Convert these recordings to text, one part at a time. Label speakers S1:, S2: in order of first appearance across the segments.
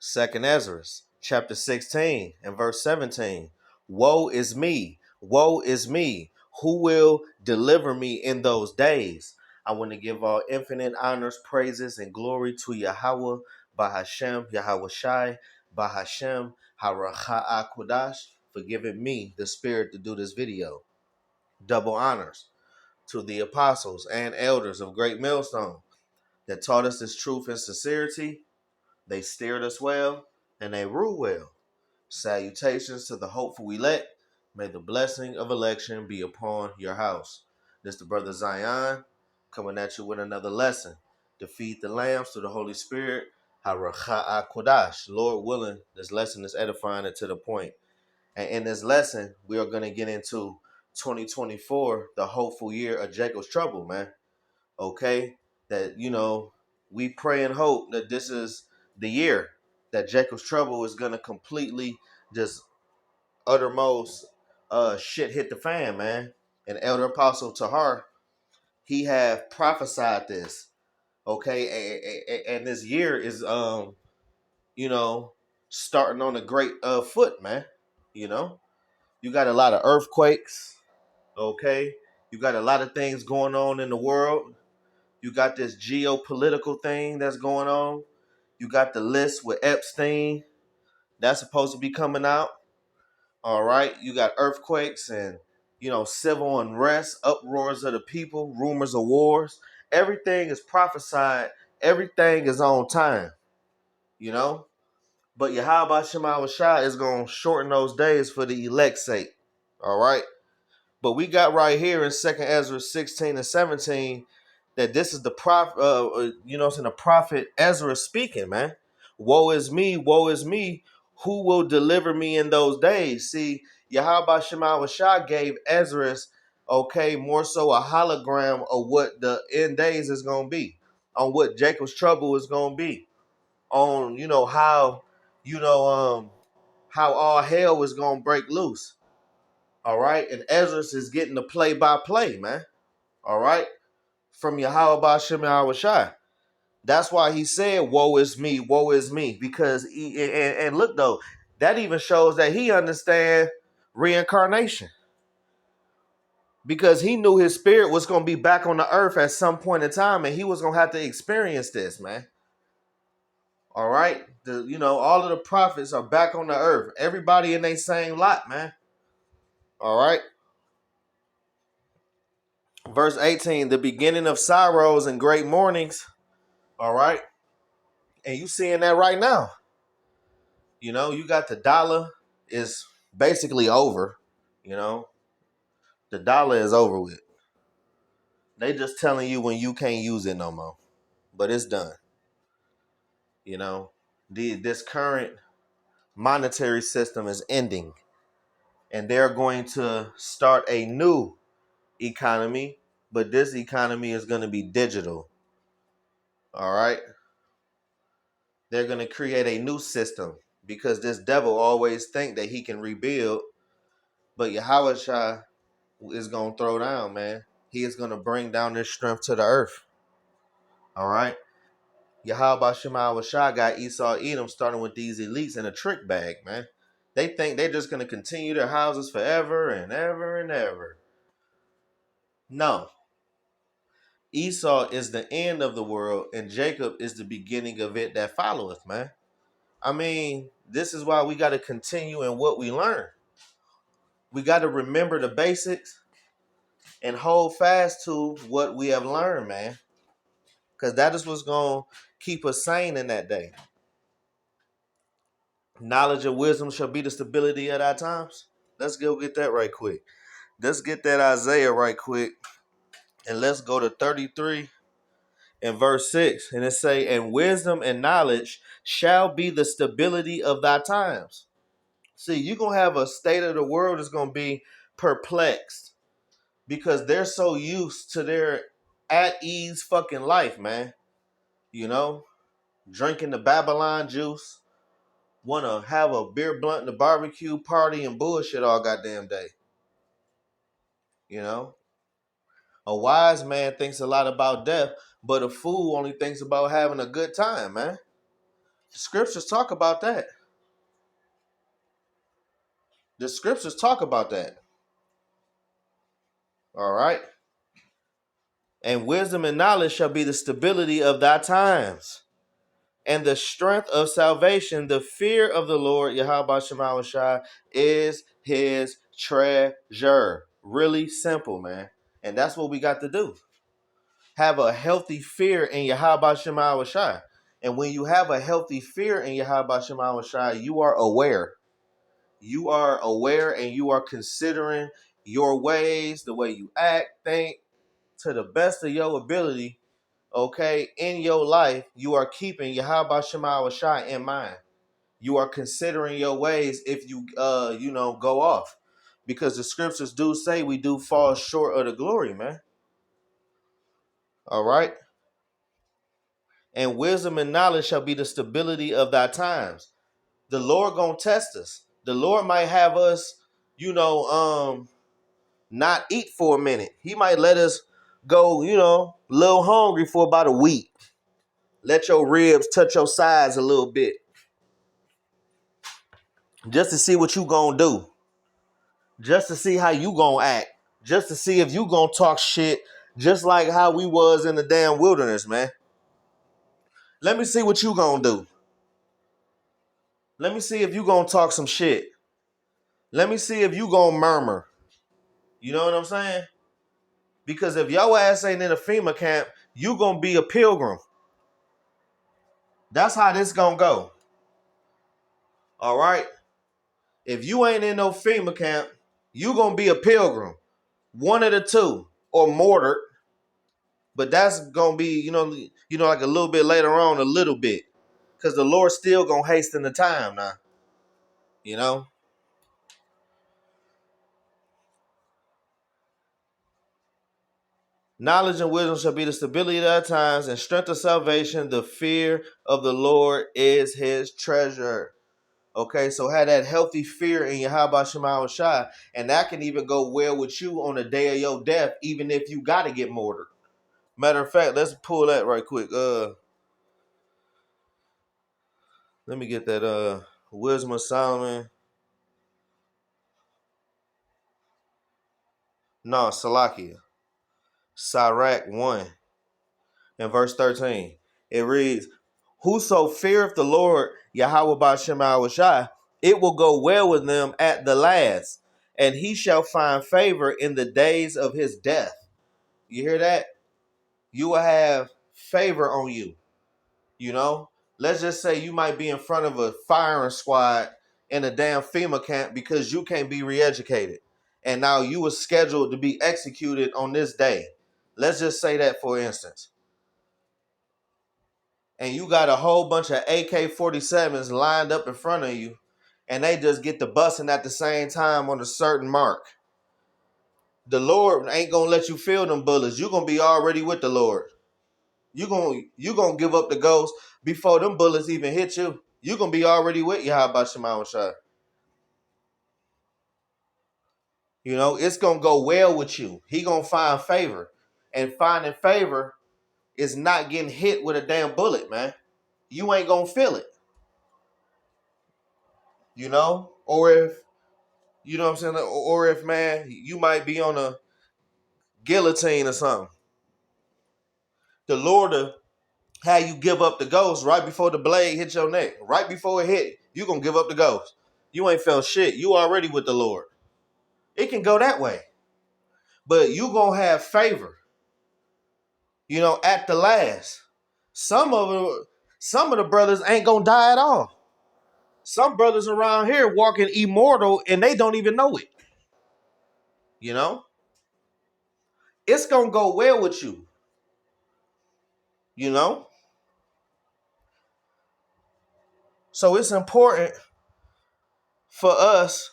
S1: Second Ezra, chapter 16 and verse 17. Woe is me, woe is me. Who will deliver me in those days? I want to give all infinite honors, praises, and glory to Yahweh, Bahashem, Yahweh Shai, Bahashem, Haracha Kodash, for giving me the spirit to do this video. Double honors to the apostles and elders of Great Millstone that taught us this truth and sincerity. They steered us well, and they rule well. Salutations to the hopeful elect. May the blessing of election be upon your house. This the brother Zion coming at you with another lesson. To feed the lambs to the Holy Spirit. Haracha Kodash. Lord willing, this lesson is edifying and to the point. And in this lesson, we are going to get into 2024, the hopeful year of Jacob's trouble, man. Okay? That, we pray and hope that this is the year that Jacob's trouble is going to completely just uttermost shit hit the fan, man. And Elder Apostle Tahar, he have prophesied this. Okay? And this year is, starting on a great foot, man. You got a lot of earthquakes. Okay? You got a lot of things going on in the world. You got this geopolitical thing that's going on. You got the list with Epstein. That's supposed to be coming out. All right. You got earthquakes and, civil unrest, uproars of the people, rumors of wars. Everything is prophesied. Everything is on time, you know. But Yahweh Shema Shai is going to shorten those days for the elect's sake. All right. But we got right here in 2nd Ezra 16 and 17 that this is the prophet, the prophet Ezra speaking, man. Woe is me, woe is me. Who will deliver me in those days? See, Yahweh Shema Shai gave Ezra's, more so a hologram of what the end days is going to be, on what Jacob's trouble is going to be, on, how all hell is going to break loose. All right. And Ezra is getting the play by play, man. All right. From Yahweh Shem Shai. That's why he said, woe is me. Because, and look, though, that even shows that he understands reincarnation. Because he knew his spirit was going to be back on the earth at some point in time, and he was going to have to experience this, man. All right. All of the prophets are back on the earth. Everybody in their same lot, man. All right. Verse 18, the beginning of sorrows and great mournings. All right. And you seeing that right now. You got the dollar is basically over. The dollar is over with. They just telling you when you can't use it no more. But it's done. This current monetary system is ending. And they're going to start a new economy. But this economy is going to be digital. All right. They're going to create a new system because this devil always think that he can rebuild. But Yahweh Shai is going to throw down, man. He is going to bring down this strength to the earth. All right. Yahweh Shema Shai got Esau Edom starting with these elites in a trick bag, man. They think they're just going to continue their houses forever and ever and ever. No. Esau is the end of the world, and Jacob is the beginning of it that followeth, man. I mean, this is why we got to continue in what we learn. We got to remember the basics and hold fast to what we have learned, man. Because that is what's going to keep us sane in that day. Knowledge and wisdom shall be the stability at our times. Let's go get that right quick. Let's get that Isaiah right quick. And let's go to 33 and verse 6. And it say, and wisdom and knowledge shall be the stability of thy times. See, you're going to have a state of the world that's going to be perplexed. Because they're so used to their at-ease fucking life, man. Drinking the Babylon juice. Want to have a beer blunt and a barbecue party and bullshit all goddamn day. A wise man thinks a lot about death, but a fool only thinks about having a good time, man. The scriptures talk about that. The scriptures talk about that. All right. And wisdom and knowledge shall be the stability of thy times, and the strength of salvation. The fear of the Lord, Yahweh Shema Shai, is his treasure. Really simple, man. And that's what we got to do. Have a healthy fear in Yahweh Shema Shai. And when you have a healthy fear in Yahweh Shema Shai, you are aware. You are aware and you are considering your ways, the way you act, think, to the best of your ability. Okay, in your life, you are keeping Yahweh Shema Shai in mind. You are considering your ways if you go off. Because the scriptures do say we do fall short of the glory, man. All right. And wisdom and knowledge shall be the stability of thy times. The Lord gonna test us. The Lord might have us, not eat for a minute. He might let us go, a little hungry for about a week. Let your ribs touch your sides a little bit. Just to see what you gonna do. Just to see how you gonna act. Just to see if you gonna talk shit just like how we was in the damn wilderness, man. Let me see what you gonna do. Let me see if you gonna talk some shit. Let me see if you gonna murmur. You know what I'm saying? Because if your ass ain't in a FEMA camp, you gonna be a pilgrim. That's how this gonna go. All right? If you ain't in no FEMA camp, you gonna be a pilgrim. One of the two. Or martyred. But that's gonna be, like a little bit later on, a little bit. Because the Lord's still gonna hasten the time now. You know? Knowledge and wisdom shall be the stability of our times, and strength of salvation. The fear of the Lord is his treasure. Okay, so have that healthy fear in Yahweh Shema Shai, and that can even go well with you on the day of your death, even if you got to get martyred. Matter of fact, let's pull that right quick. Let me get that Wisdom of Solomon. No, Salakia. Sirach 1 and verse 13. It reads, whoso feareth the Lord, Yahweh Ba'Shem Shai, it will go well with them at the last, and he shall find favor in the days of his death. You hear that? You will have favor on you. Let's just say you might be in front of a firing squad in a damn FEMA camp because you can't be re-educated. And now you were scheduled to be executed on this day. Let's just say that for instance. And you got a whole bunch of AK-47s lined up in front of you, and they just get to busting at the same time on a certain mark. The Lord ain't gonna let you feel them bullets. You're gonna be already with the Lord. You gonna give up the ghost before them bullets even hit you. You gonna be already with Yahweh Shema Shai. It's gonna go well with you. He gonna find favor, and finding favor is not getting hit with a damn bullet, man. You ain't gonna feel it. Or if what I'm saying, or if man, you might be on a guillotine or something. The Lord will have you give up the ghost right before the blade hit your neck. Right before it hit, you gonna give up the ghost. You ain't felt shit. You already with the Lord. It can go that way. But you gonna have favor, at the last. Some of the brothers ain't gonna die at all. Some brothers around here walking immortal and they don't even know it. It's gonna go well with you. So it's important for us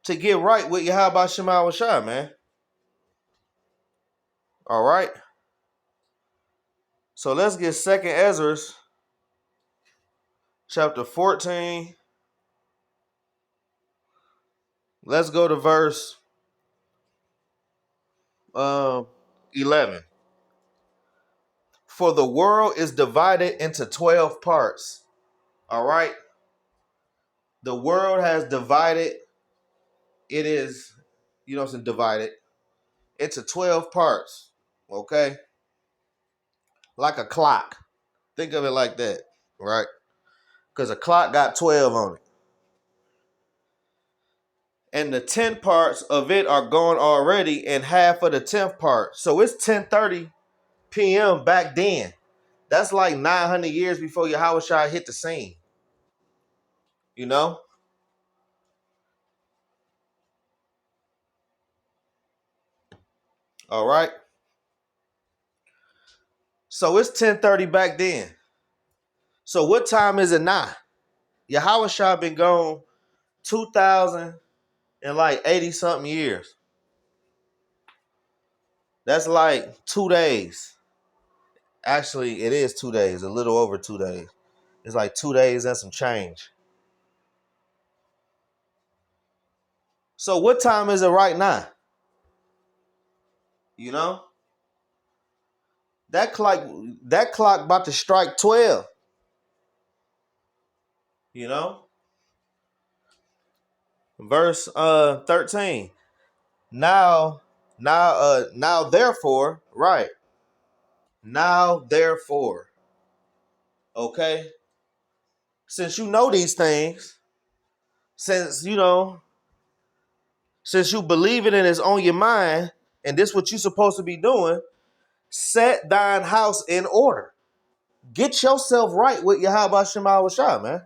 S1: to get right with Yahweh Shema Shai, man. All right. So let's get 2nd Ezra chapter 14. Let's go to verse 11. For the world is divided into 12 parts. All right. The world has divided. It is, divided into 12 parts. Okay. Like a clock. Think of it like that. Right. Because a clock got 12 on it. And the 10 parts of it are gone already, and half of the 10th part. So it's 10:30 p.m. back then. That's like 900 years before Yahushua hit the scene. You know? All right. So it's 10:30 back then. So what time is it now? Yahushua been gone 2,000 and like 80 something years. That's like 2 days. Actually, it is 2 days, a little over 2 days. It's like 2 days and some change. So what time is it right now? You know? That clock about to strike 12. You know? Verse 13. Now therefore, right. Now therefore. Okay? Since you know these things, since since you believe it and it's on your mind, and this what you're supposed to be doing, set thine house in order. Get yourself right with Yahweh Shema Shah, man.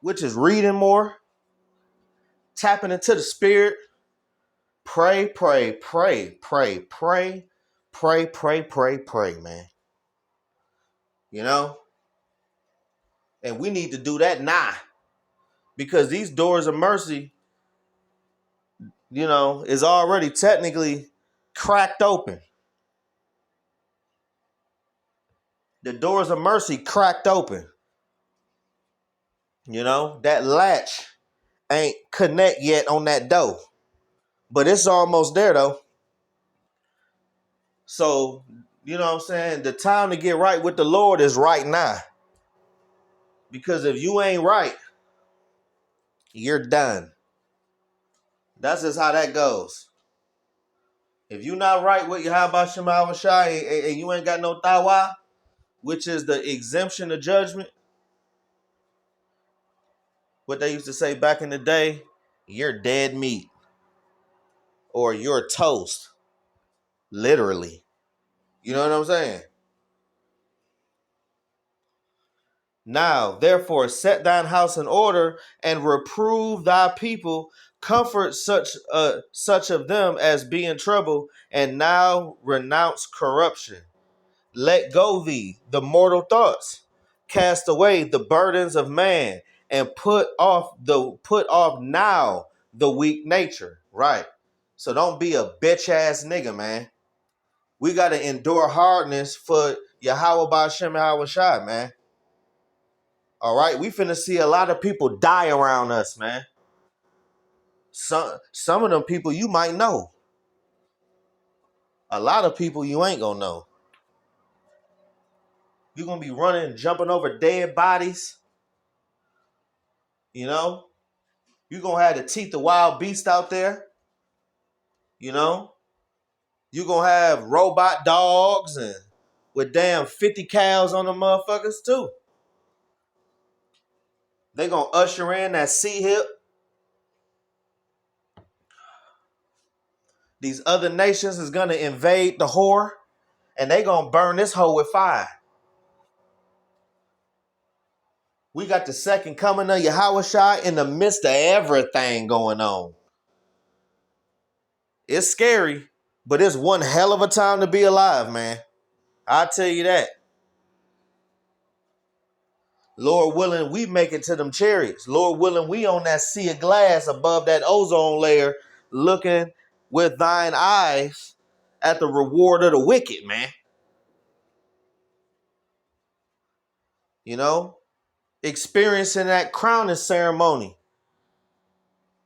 S1: Which is reading more, tapping into the spirit, pray, pray, pray, pray, pray, pray, pray, pray, pray, man. You know? And we need to do that now. Because these doors of mercy, is already technically cracked open. The doors of mercy cracked open. That latch ain't connect yet on that door. But it's almost there though. So, you know what I'm saying? The time to get right with the Lord is right now. Because if you ain't right, you're done. That's just how that goes. If you not right with Yahweh Shema Shai and you ain't got no tawa, which is the exemption of judgment, what they used to say back in the day, you're dead meat. Or you're toast. Literally. You know what I'm saying? Now, therefore, set thine house in order and reprove thy people, comfort such of them as be in trouble, and now renounce corruption. Let go thee the mortal thoughts, cast away the burdens of man, and put off now the weak nature. Right. So don't be a bitch ass nigga, man. We gotta endure hardness for Yahweh Ba'Shem Yahweh Shai, man. All right, we finna see a lot of people die around us, man. Some of them people you might know. A lot of people you ain't gonna know. You're gonna be running and jumping over dead bodies. You're gonna have the teeth of wild beast out there. You're gonna have robot dogs and with damn 50 cows on the motherfuckers too. They gonna usher in that C-hip. These other nations is gonna invade the whore, and they gonna burn this hoe with fire. We got the second coming of Yahushua in the midst of everything going on. It's scary, but it's one hell of a time to be alive, man. I'll tell you that. Lord willing, we make it to them chariots. Lord willing, we on that sea of glass above that ozone layer, looking with thine eyes at the reward of the wicked, man. Experiencing that crowning ceremony.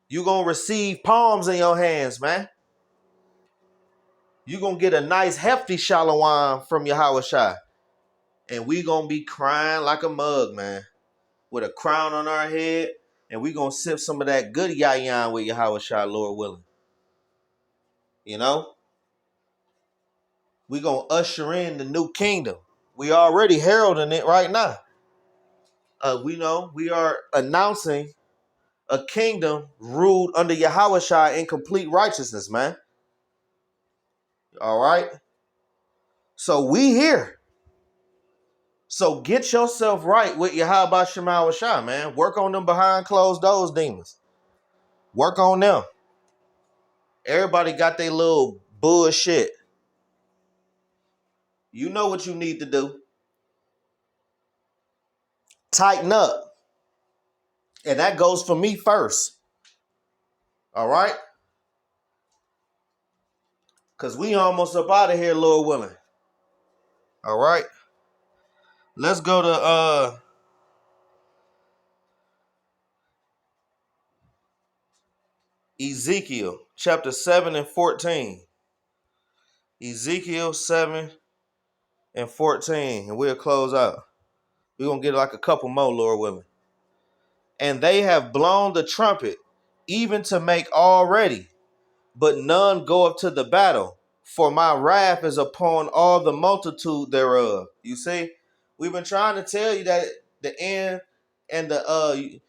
S1: You gonna receive palms in your hands, man. You're going to get a nice hefty shalom from Yahweh Shai. And we going to be crying like a mug, man. With a crown on our head. And we going to sip some of that good yayan with Yahweh Shai, Lord willing. You know? We going to usher in the new kingdom. We already heralding it right now. We are announcing a kingdom ruled under Yahweh Shai in complete righteousness, man. All right? So we here. So get yourself right with Yahweh Shema Shai, man. Work on them behind closed doors demons. Work on them. Everybody got their little bullshit. You know what you need to do. Tighten up. And that goes for me first. All right? Because we almost up out of here, Lord willing. All right? Let's go to Ezekiel chapter 7 and 14. Ezekiel 7 and 14. And we'll close out. We're going to get like a couple more, Lord willing. And they have blown the trumpet, even to make all ready, but none go up to the battle, for my wrath is upon all the multitude thereof. You see, we've been trying to tell you that the end and the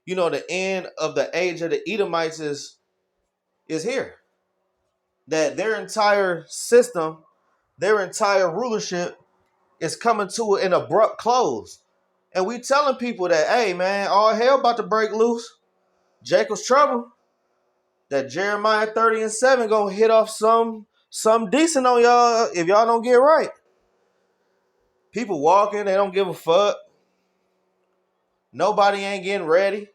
S1: the end of the age of the Edomites is here. That their entire system, their entire rulership is coming to an abrupt close. And we telling people that, hey man, all hell about to break loose. Jacob's trouble. That Jeremiah 30 and 7 gonna hit off some decent on y'all if y'all don't get right. People walking, they don't give a fuck. Nobody ain't getting ready.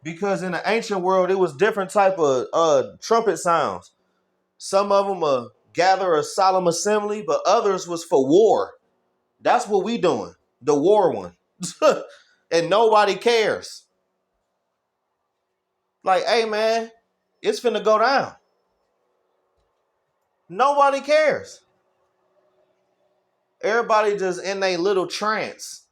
S1: Because in the ancient world, it was different type of trumpet sounds. Some of them gather a solemn assembly, but others was for war. That's what we doing. The war one. And nobody cares. Like, hey man, it's finna go down. Nobody cares. Everybody just in a little trance.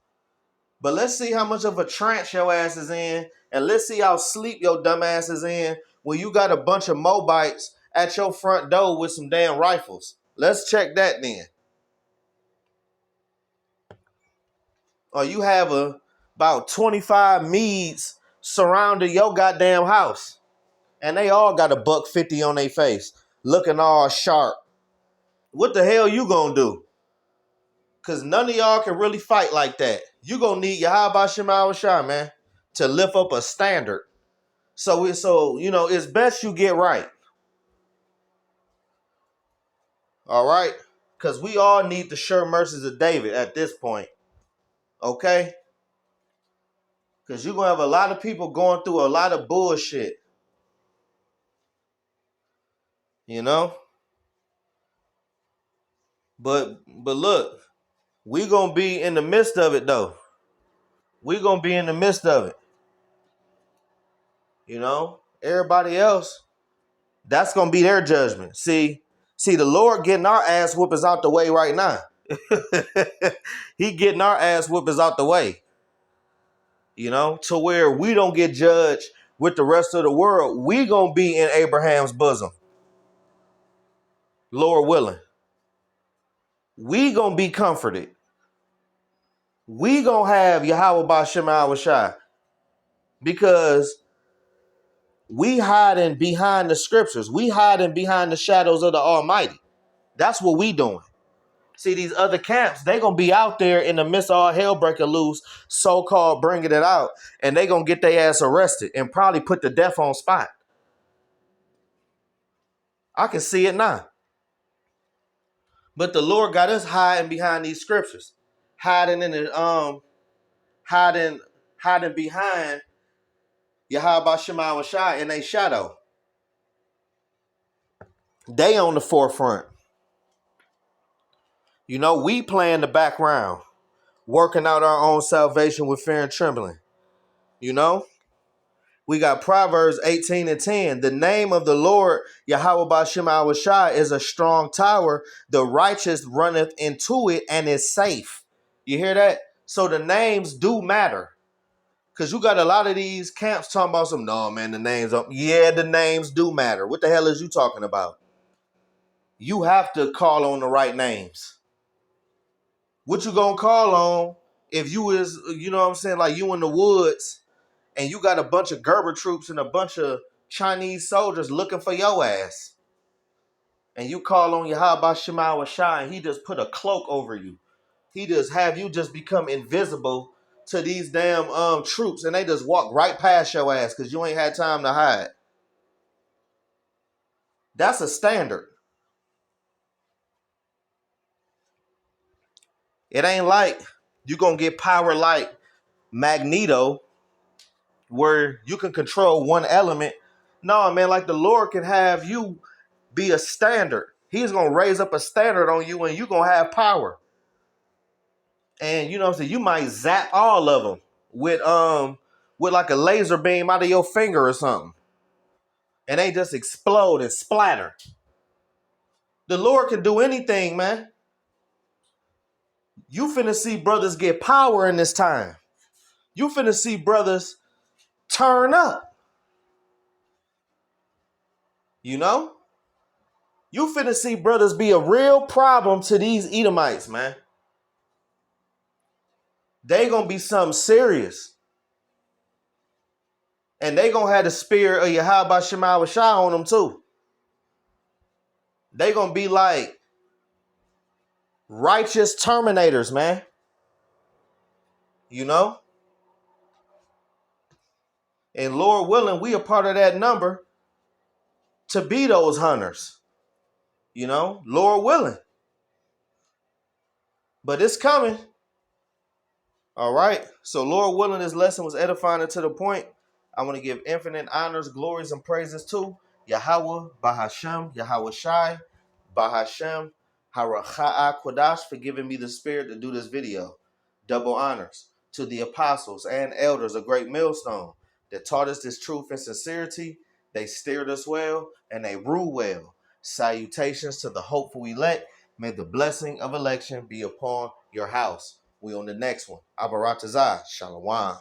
S1: But let's see how much of a trance your ass is in. And let's see how sleep your dumb ass is in when you got a bunch of Moabites at your front door with some damn rifles. Let's check that then. Or you have about 25 Medes surrounding your goddamn house. And they all got a $150 on their face. Looking all sharp. What the hell you gonna do? Because none of y'all can really fight like that. You gonna need Yahweh Shema Shai, man, to lift up a standard. So it's best you get right. All right? Because we all need the sure mercies of David at this point. Okay? Because you're going to have a lot of people going through a lot of bullshit. You know? But look, we going to be in the midst of it, though. We going to be in the midst of it. You know? Everybody else, that's going to be their judgment. See, the Lord getting our ass whoopers out the way right now. He getting our ass whoopers out the way. You know, to where we don't get judged with the rest of the world. We gonna be in Abraham's bosom. Lord willing. We gonna be comforted. We gonna have Yahweh Ba'Shem Shai. Because we hiding behind the scriptures. We hiding behind the shadows of the Almighty. That's what we doing. See, these other camps, they gonna be out there in the midst of all hell breaking loose, so-called bringing it out, and they gonna get their ass arrested and probably put to death on spot. I can see it now. But the Lord got us hiding behind these scriptures, hiding in the hiding behind Yahweh Shema Shai in a shadow. They on the forefront. You know, we play in the background, working out our own salvation with fear and trembling. You know? We got Proverbs 18:10. The name of the Lord, Yahweh Bashem Awashai, is a strong tower. The righteous runneth into it and is safe. You hear that? So the names do matter. Because you got a lot of these camps talking about some, no, man, the names don't. Yeah, the names do matter. What the hell is you talking about? You have to call on the right names. What you gonna call on if you is, you know what I'm saying, like you in the woods and you got a bunch of Gerber troops and a bunch of Chinese soldiers looking for your ass. And you call on Yahweh Shema Shai and he just put a cloak over you. He just have you just become invisible to these damn troops and they just walk right past your ass because you ain't had time to hide. That's a standard. It ain't like you gonna get power like Magneto where you can control one element. No, man, like the Lord can have you be a standard. He's gonna raise up a standard on you and you're gonna have power. And you know what I'm saying, you might zap all of them with like a laser beam out of your finger or something. And they just explode and splatter. The Lord can do anything, man. You finna see brothers get power in this time. You finna see brothers turn up. You know? You finna see brothers be a real problem to these Edomites, man. They gonna be something serious. And they gonna have the spirit of Yahweh Shema Shai on them too. They gonna be like righteous terminators, man. You know? And Lord willing, we are part of that number to be those hunters. You know? Lord willing. But it's coming. All right. So Lord willing, this lesson was edifying and to the point. I want to give infinite honors, glories, and praises to Yahweh, Bahashem, Yahweh Shai, Bahashem, Haracha'a Kodash for giving me the spirit to do this video. Double honors to the apostles and elders of Great Millstone that taught us this truth and sincerity. They steered us well and they rule well. Salutations to the hopeful elect. May the blessing of election be upon your house. We on the next one. Abaratazah. Shalom.